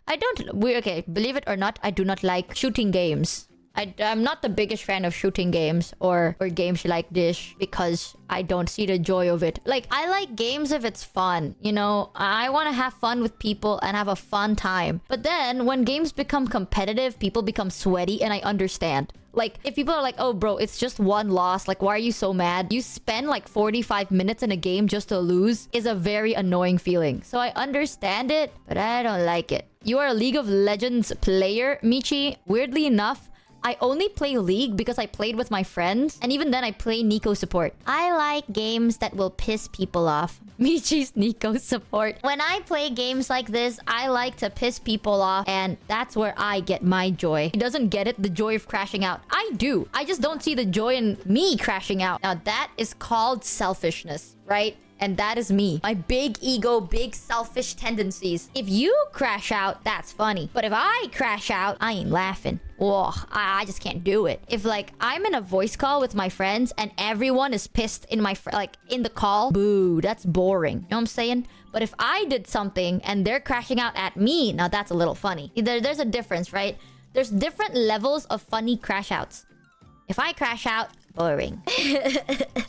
I don't... Okay, believe it or not, I do not like shooting games. I'm not the biggest fan of shooting games or games like this because I don't see the joy of it. Like, I like games if it's fun, you know? I want to have fun with people and have a fun time. But then, when games become competitive, people become sweaty, and I understand. Like, if people are like, oh, bro, it's just one loss. Like, why are you so mad? You spend like 45 minutes in a game just to lose is a very annoying feeling. So I understand it, but I don't like it. You are a League of Legends player, Michi. Weirdly enough, I only play League because I played with my friends. And even then, I play Nico support. I like games that will piss people off. Michi's Nico support. When I play games like this, I like to piss people off. And that's where I get my joy. He doesn't get it, the joy of crashing out. I do. I just don't see the joy in me crashing out. Now, that is called selfishness, right? And that is me. My big ego, big selfish tendencies. If you crash out, that's funny. But if I crash out, I ain't laughing. Whoa, I just can't do it. If like I'm in a voice call with my friends and everyone is pissed in my in the call, boo, that's boring. You know what I'm saying? But if I did something and they're crashing out at me, now that's a little funny. There's a difference, right? There's different levels of funny crash outs. If I crash out, boring.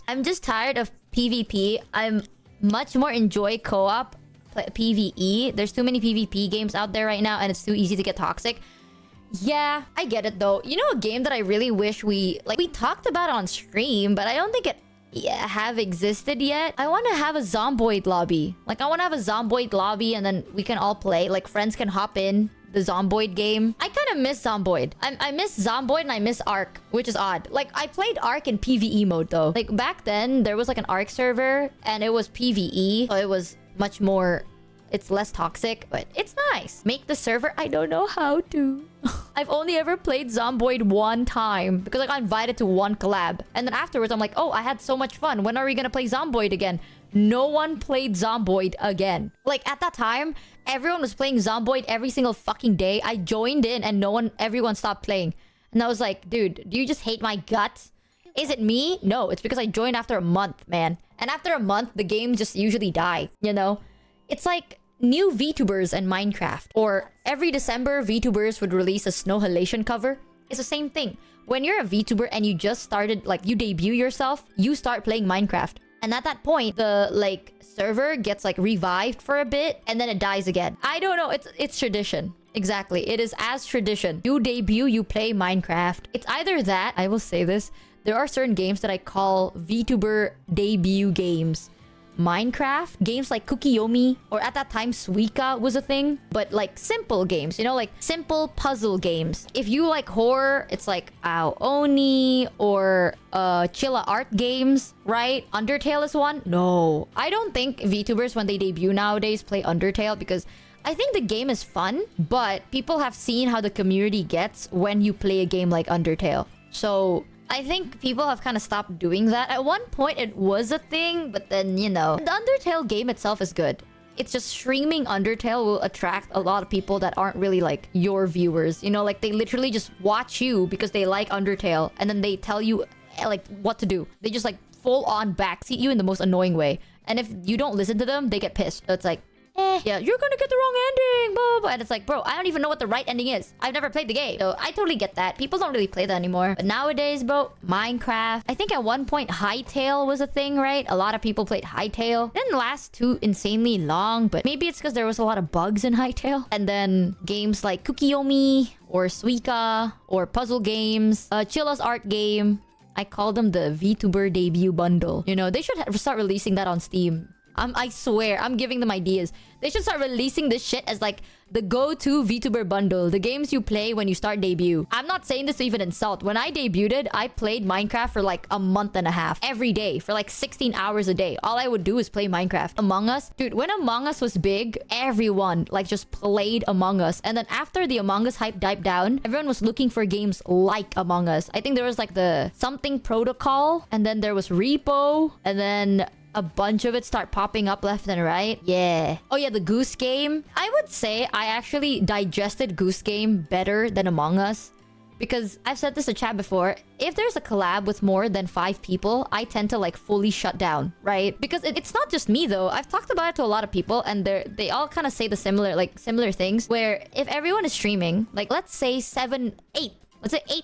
I'm just tired of PvP. I'm much more enjoy co-op PvE. There's too many PvP games out there right now, and it's too easy to get toxic. Yeah, I get it though. You know, a game that I really wish we talked about on stream, but I don't think it have existed yet. I want to have a Zomboid lobby. Like, I want to have a Zomboid lobby, and then we can all play. Like, friends can hop in the Zomboid game. I kind of miss Zomboid. I miss Zomboid and I miss Ark, which is odd. Like, I played Ark in PvE mode though. Like, back then, there was like an Ark server and it was PvE. So it was much more... It's less toxic, but it's nice. Make the server? I don't know how to. I've only ever played Zomboid one time because I got invited to one collab. And then afterwards, I'm like, oh, I had so much fun. When are we gonna play Zomboid again? No one played Zomboid again. Like, at that time, everyone was playing Zomboid every single fucking day. I joined in and everyone stopped playing. And I was like, dude, do you just hate my guts? Is it me? No, it's because I joined after a month, man. And after a month, the game just usually die, you know? It's like new VTubers in Minecraft. Or every December, VTubers would release a snow halation cover. It's the same thing. When you're a VTuber and you just started, like, you debut yourself, you start playing Minecraft. And at that point, the, like, server gets, like, revived for a bit, and then it dies again. I don't know. It's tradition. Exactly. It is as tradition. You debut, you play Minecraft. It's either that, I will say this, there are certain games that I call VTuber debut games. Minecraft, games like Kukiyomi, or at that time Suika was a thing, but like simple games, you know, like simple puzzle games. If you like horror, it's like Oni or Chilla art games, right? Undertale is one. No, I don't think VTubers when they debut nowadays play Undertale because I think the game is fun, but people have seen how the community gets when you play a game like Undertale. So I think people have kind of stopped doing that. At one point, it was a thing, but then, you know, the Undertale game itself is good. It's just streaming Undertale will attract a lot of people that aren't really, like, your viewers. You know, like, they literally just watch you because they like Undertale, and then they tell you, like, what to do. They just, like, full-on backseat you in the most annoying way. And if you don't listen to them, they get pissed. So it's like, yeah, you're gonna get the wrong ending, blah, blah. And it's like, bro, I don't even know what the right ending is. I've never played the game. So I totally get that. People don't really play that anymore. But nowadays, bro, Minecraft. I think at one point, Hytale was a thing, right? A lot of people played Hytale. Didn't last too insanely long, but maybe it's because there was a lot of bugs in Hytale. And then games like Kukiyomi or Suika or puzzle games, Chilla's art game. I call them the VTuber debut bundle. You know, they should start releasing that on Steam. I swear, I'm giving them ideas. They should start releasing this shit as like the go-to VTuber bundle. The games you play when you start debut. I'm not saying this to even insult. When I debuted, I played Minecraft for like a month and a half. Every day. For like 16 hours a day. All I would do is play Minecraft. Among Us. Dude, when Among Us was big, everyone like just played Among Us. And then after the Among Us hype died down, everyone was looking for games like Among Us. I think there was like the something protocol. And then there was Repo. And then a bunch of it start popping up left and right. Yeah. Oh yeah, the Goose Game. I would say I actually digested Goose Game better than Among Us. Because I've said this to chat before, if there's a collab with more than 5 people, I tend to like fully shut down, right? Because it's not just me though. I've talked about it to a lot of people and they all kind of say the similar things, where if everyone is streaming, like let's say 8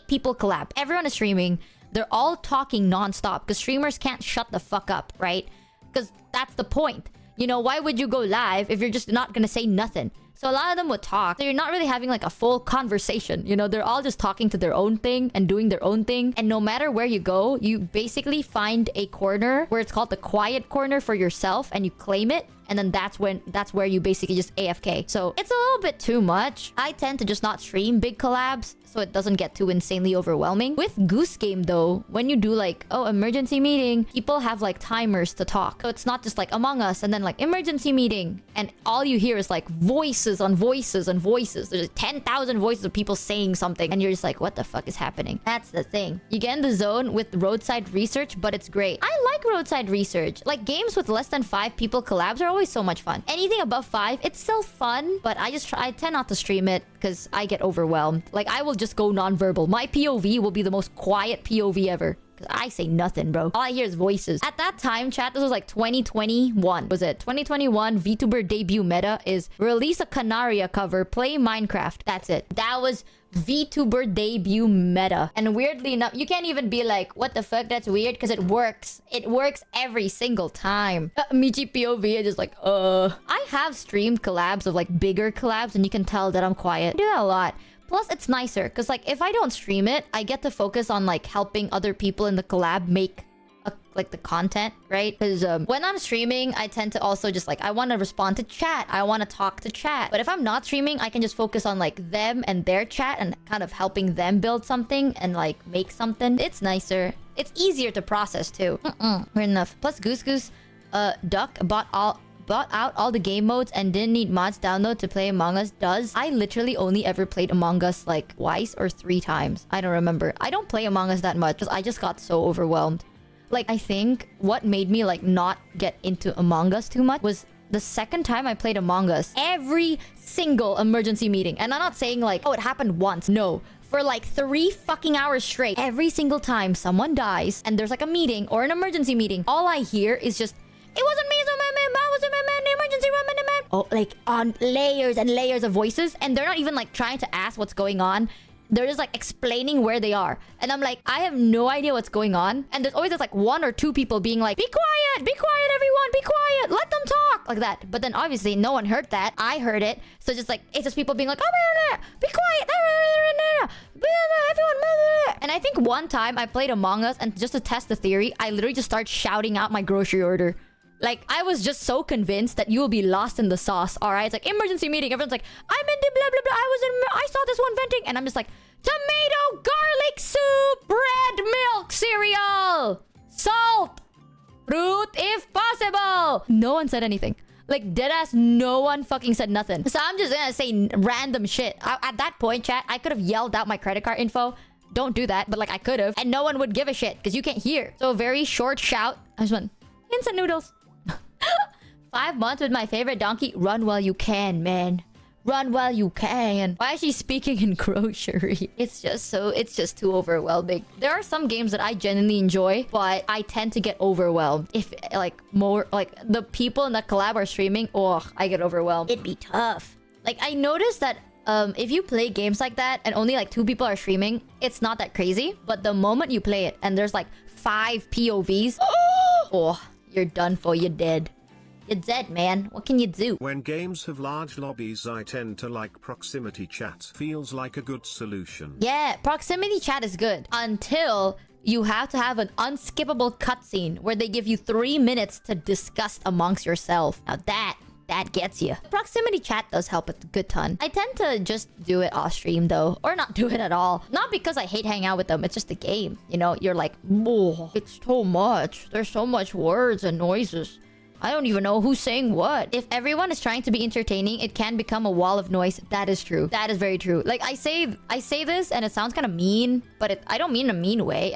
people collab, everyone is streaming, they're all talking non-stop because streamers can't shut the fuck up, right? Because that's the point. You know, why would you go live if you're just not gonna say nothing? So a lot of them would talk. So you're not really having like a full conversation. You know, they're all just talking to their own thing and doing their own thing. And no matter where you go, you basically find a corner where it's called the quiet corner for yourself and you claim it. And then that's where you basically just AFK. So it's a little bit too much. I tend to just not stream big collabs so it doesn't get too insanely overwhelming. With Goose Game though, when you do like, oh, emergency meeting, people have like timers to talk. So it's not just like Among Us and then like emergency meeting. And all you hear is like voices on voices on voices. There's 10,000 voices of people saying something. And you're just like, what the fuck is happening? That's the thing. You get in the zone with roadside research, but it's great. I like roadside research. Like games with less than 5 people collabs are always so much fun. Anything above 5, it's still fun, but I tend not to stream it because I get overwhelmed. Like I will just go non-verbal. My POV will be the most quiet POV ever. I say nothing, bro. All I hear is voices. At that time, chat, this was like 2021. Was it? 2021 VTuber debut meta is release a Canaria cover, play Minecraft. That's it. That was VTuber debut meta. And weirdly enough, you can't even be like, what the fuck, that's weird, because it works. It works every single time. Michi POV is just like, I have streamed collabs of like bigger collabs and you can tell that I'm quiet. I do that a lot. Plus, it's nicer because like if I don't stream it, I get to focus on like helping other people in the collab make like the content, right? Because when I'm streaming, I tend to also just like, I want to respond to chat. I want to talk to chat. But if I'm not streaming, I can just focus on like them and their chat and kind of helping them build something and like make something. It's nicer. It's easier to process too. Weird enough. Plus, Goose Duck bought out all the game modes and didn't need mods download to play Among Us. I literally only ever played Among Us like twice or 3 times. I don't remember. I don't play Among Us that much because I just got so overwhelmed. Like, I think what made me like not get into Among Us too much was the second time I played Among Us, every single emergency meeting. And I'm not saying like, oh, it happened once. No. For like 3 fucking hours straight, every single time someone dies and there's like a meeting or an emergency meeting, all I hear is just, it wasn't me, so I was in my emergency room and man. Oh, like on layers and layers of voices. And they're not even like trying to ask what's going on. They're just like explaining where they are. And I'm like, I have no idea what's going on. And there's always just like 1 or 2 people being like, be quiet, everyone, be quiet, let them talk, like that. But then obviously no one heard that. I heard it. So just like, it's just people being like, oh, be quiet, everyone. And I think one time I played Among Us and just to test the theory, I literally just started shouting out my grocery order. Like, I was just so convinced that you will be lost in the sauce, alright? It's like, emergency meeting. Everyone's like, I'm in the blah, blah, blah. I saw this one venting. And I'm just like, tomato, garlic soup, bread, milk, cereal, salt, fruit if possible. No one said anything. Like, deadass, no one fucking said nothing. So I'm just gonna say random shit. At that point, chat, I could have yelled out my credit card info. Don't do that, but like, I could have. And no one would give a shit because you can't hear. So a very short shout. I just went, instant noodles. 5 months with my favorite donkey. Run while you can, man. Run while you can. Why is she speaking in grocery? It's just too overwhelming. There are some games that I genuinely enjoy, but I tend to get overwhelmed. If like more like the people in the collab are streaming, oh, I get overwhelmed. It'd be tough. Like I noticed that if you play games like that and only like 2 people are streaming, it's not that crazy. But the moment you play it and there's like 5 POVs, oh, you're done for. You're dead. You're dead, man. What can you do? When games have large lobbies, I tend to like proximity chat. Feels like a good solution. Yeah, proximity chat is good. Until you have to have an unskippable cutscene where they give you 3 minutes to discuss amongst yourself. Now that gets you. Proximity chat does help a good ton. I tend to just do it off stream though, or not do it at all. Not because I hate hanging out with them. It's just the game. You know, you're like, oh, it's too much. There's so much words and noises. I don't even know who's saying what. If everyone is trying to be entertaining, it can become a wall of noise. That is true. That is very true. Like I say this and it sounds kind of mean, but I don't mean in a mean way.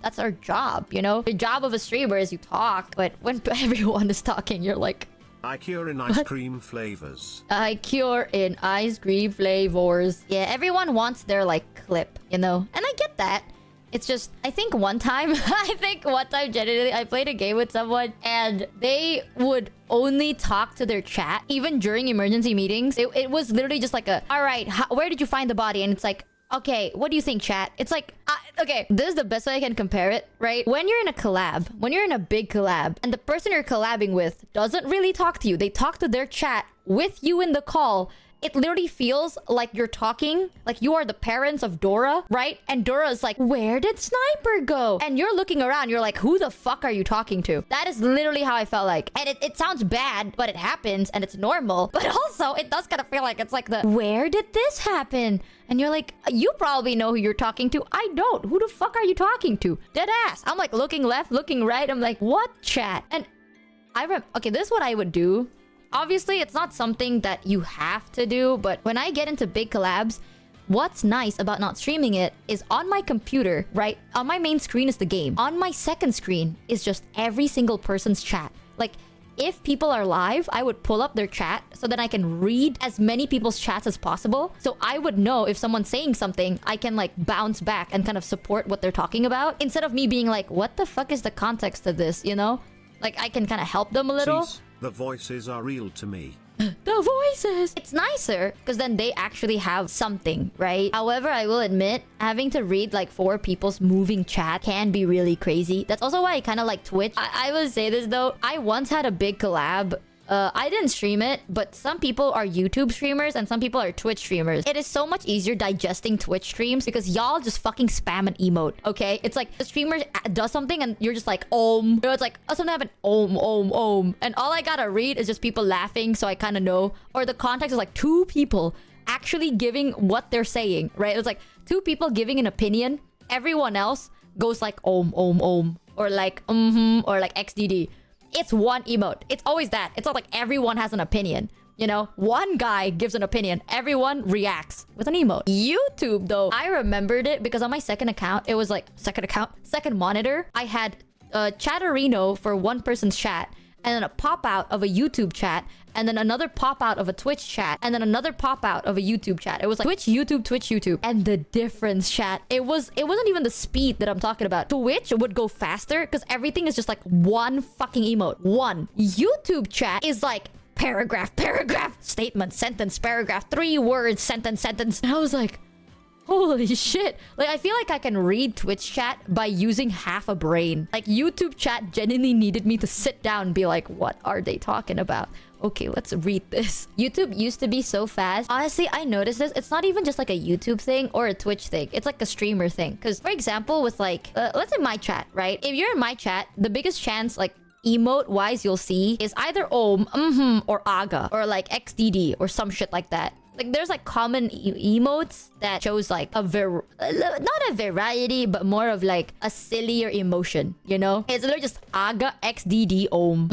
That's our job, you know? The job of a streamer is you talk, but when everyone is talking, you're like, I cure in ice cream flavors. I cure in ice cream flavors. Yeah, everyone wants their like clip, you know? And I get that. It's just, I think one time genuinely, I played a game with someone and they would only talk to their chat, even during emergency meetings. It was literally just like all right, where did you find the body? And it's like, okay, what do you think, chat? It's like, okay, this is the best way I can compare it, right? When you're in a collab, when you're in a big collab, and the person you're collabing with doesn't really talk to you, they talk to their chat with you in the call, it literally feels like you're talking, like you are the parents of Dora, right? And Dora is like, where did Sniper go? And you're looking around, you're like, who the fuck are you talking to? That is literally how I felt like. And it sounds bad, but it happens and it's normal. But also, it does kind of feel like it's like where did this happen? And you're like, you probably know who you're talking to. I don't. Who the fuck are you talking to? Dead ass. I'm like looking left, looking right. I'm like, what chat? And okay, this is what I would do. Obviously, it's not something that you have to do, but when I get into big collabs, what's nice about not streaming it is on my computer, right? On my main screen is the game. On my second screen is just every single person's chat. Like, if people are live, I would pull up their chat so that I can read as many people's chats as possible. So I would know if someone's saying something, I can like bounce back and kind of support what they're talking about. Instead of me being like, what the fuck is the context of this, you know? Like, I can kind of help them a little. Cease. The voices are real to me. The voices! It's nicer because then they actually have something, right? However, I will admit, having to read like 4 people's moving chat can be really crazy. That's also why I kind of like Twitch. I will say this though. I once had a big collab. I didn't stream it, but some people are YouTube streamers and some people are Twitch streamers. It is so much easier digesting Twitch streams because y'all just fucking spam an emote, okay? It's like the streamer does something and you're just like, om. You know, it's like, oh, something happened, om. And all I gotta read is just people laughing, so I kind of know. Or the context is like 2 people actually giving what they're saying, right? It's like 2 people giving an opinion. Everyone else goes like, om. Or like, or like XDD. It's one emote. It's always that. It's not like everyone has an opinion. You know, one guy gives an opinion. Everyone reacts with an emote. YouTube, though, I remembered it because on my second account, it was like second monitor. I had Chatterino for one person's chat, and then a pop out of a YouTube chat, and then another pop out of a Twitch chat, and then another pop out of a YouTube chat. It was like Twitch, YouTube. And the difference, chat, it wasn't even the speed that I'm talking about. Twitch would go faster because everything is just like one fucking emote. One. YouTube chat is like paragraph, statement, sentence, paragraph, 3 words, sentence. And I was like, holy shit. Like, I feel like I can read Twitch chat by using half a brain. Like, YouTube chat genuinely needed me to sit down and be like, what are they talking about? Okay, let's read this. YouTube used to be so fast. Honestly, I noticed this. It's not even just like a YouTube thing or a Twitch thing. It's like a streamer thing. Because, for example, with like, let's say my chat, right? If you're in my chat, the biggest chance, like, emote-wise you'll see is either om, or aga, or like XDD, or some shit like that. Like, there's like common emotes that shows like not a variety, but more of like a sillier emotion, you know? It's literally just aga, XDD, om.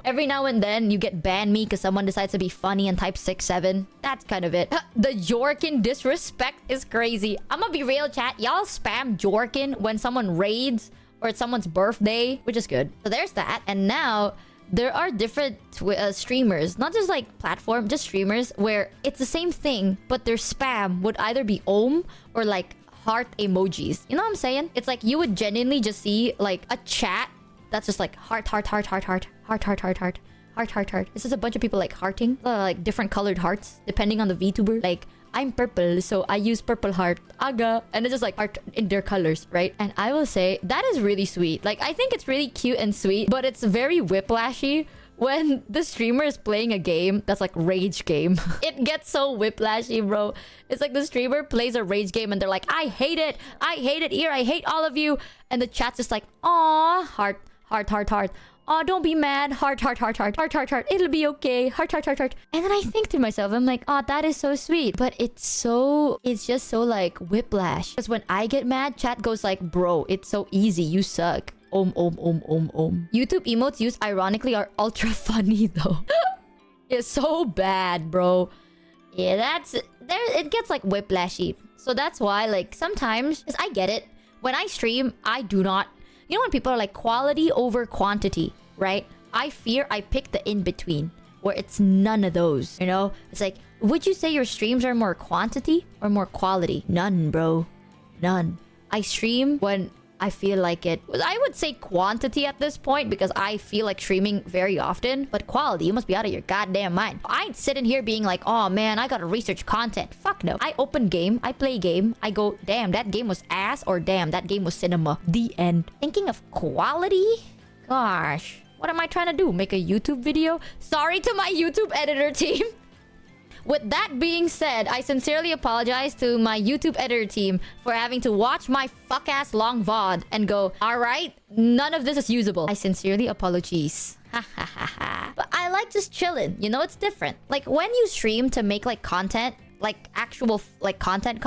Every now and then you get ban me because someone decides to be funny and type 6-7. That's kind of it. The Jorkin disrespect is crazy. I'm gonna be real, chat. Y'all spam Jorkin when someone raids or it's someone's birthday, which is good. So there's that. And now there are different streamers, not just like platform, just streamers where it's the same thing, but their spam would either be om or like heart emojis. You know what I'm saying? It's like you would genuinely just see like a chat that's just like heart. It's just a bunch of people like hearting, like different colored hearts depending on the VTuber. Like, I'm purple, so I use purple heart, aga, and it's just like heart in their colors, right? And I will say that is really sweet. Like, I think it's really cute and sweet, but it's very whiplashy when the streamer is playing a game that's like rage game. It gets so whiplashy, bro. It's like the streamer plays a rage game and they're like, I hate it here, I hate all of you, and the chat's just like, aw, heart. Oh, don't be mad. Heart. It'll be okay. Heart. And then I think to myself, I'm like, oh, that is so sweet. But it's just so like whiplash. Because when I get mad, chat goes like, bro, it's so easy. You suck. Om. YouTube emotes used ironically are ultra funny though. It's so bad, bro. Yeah, it gets like whiplashy. So that's why like sometimes, because I get it. When I stream, I do not... You know when people are like quality over quantity, right? I fear I pick the in-between, where it's none of those, you know? It's like, would you say your streams are more quantity or more quality? None, bro. None. I stream when I feel like it. I would say quantity at this point because I feel like streaming very often. But quality, you must be out of your goddamn mind. I ain't sitting here being like, oh man, I gotta research content. Fuck no. I open game, I play game, I go, damn, that game was ass, or damn, that game was cinema. The end. Thinking of quality? Gosh. What am I trying to do? Make a YouTube video? Sorry to my YouTube editor team. With that being said, I sincerely apologize to my YouTube editor team for having to watch my fuck-ass long VOD and go, alright, none of this is usable. I sincerely apologize. Ha ha ha ha. But I like just chilling. You know, it's different. Like, when you stream to make, like, content, like, actual, like, content,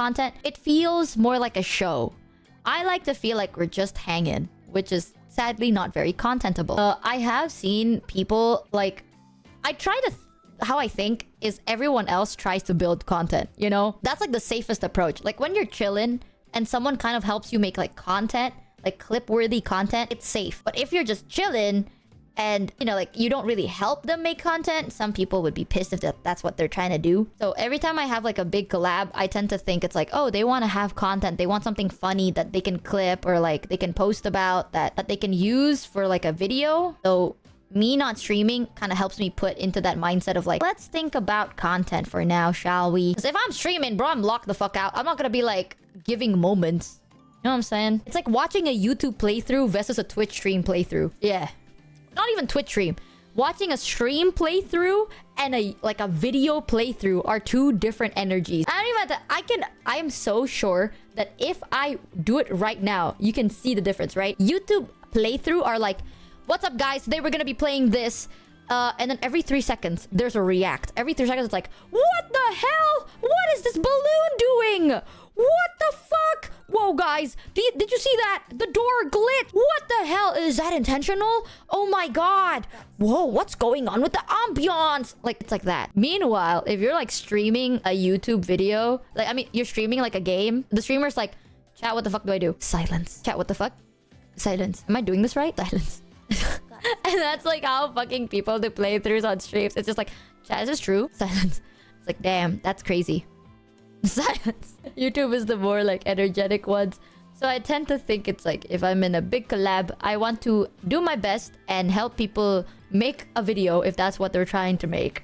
it feels more like a show. I like to feel like we're just hanging, which is sadly not very contentable. I have seen people, like... I try to... how I think is everyone else tries to build content, you know? That's like the safest approach. Like when you're chilling and someone kind of helps you make like content, like clip-worthy content, it's safe. But if you're just chilling and, you know, like you don't really help them make content, some people would be pissed if that's what they're trying to do. So every time I have like a big collab, I tend to think it's like, oh, they want to have content. They want something funny that they can clip or like they can post about that they can use for like a video. So me not streaming kind of helps me put into that mindset of like, let's think about content for now, shall we? Because if I'm streaming, bro, I'm locked the fuck out. I'm not gonna be like giving moments. You know what I'm saying? It's like watching a YouTube playthrough versus a Twitch stream playthrough. Yeah. Not even Twitch stream. Watching a stream playthrough and a video playthrough are two different energies. I don't even have to, I am so sure that if I do it right now, you can see the difference, right? YouTube playthrough are like, what's up, guys? Today we're gonna be playing this. And then every 3 seconds, there's a react. Every 3 seconds, it's like, what the hell? What is this balloon doing? What the fuck? Whoa, guys. Did you see that? The door glitched. What the hell? Is that intentional? Oh my god. Whoa, what's going on with the ambiance? Like, it's like that. Meanwhile, if you're like streaming a YouTube video, like, I mean, you're streaming like a game, the streamer's like, chat, what the fuck do I do? Silence. Chat, what the fuck? Silence. Am I doing this right? Silence. And that's like how fucking people do playthroughs on streams. It's just like, chat, is this true? Silence. It's like, damn, that's crazy. Silence. YouTube is the more like energetic ones. So I tend to think it's like, if I'm in a big collab, I want to do my best and help people make a video if that's what they're trying to make.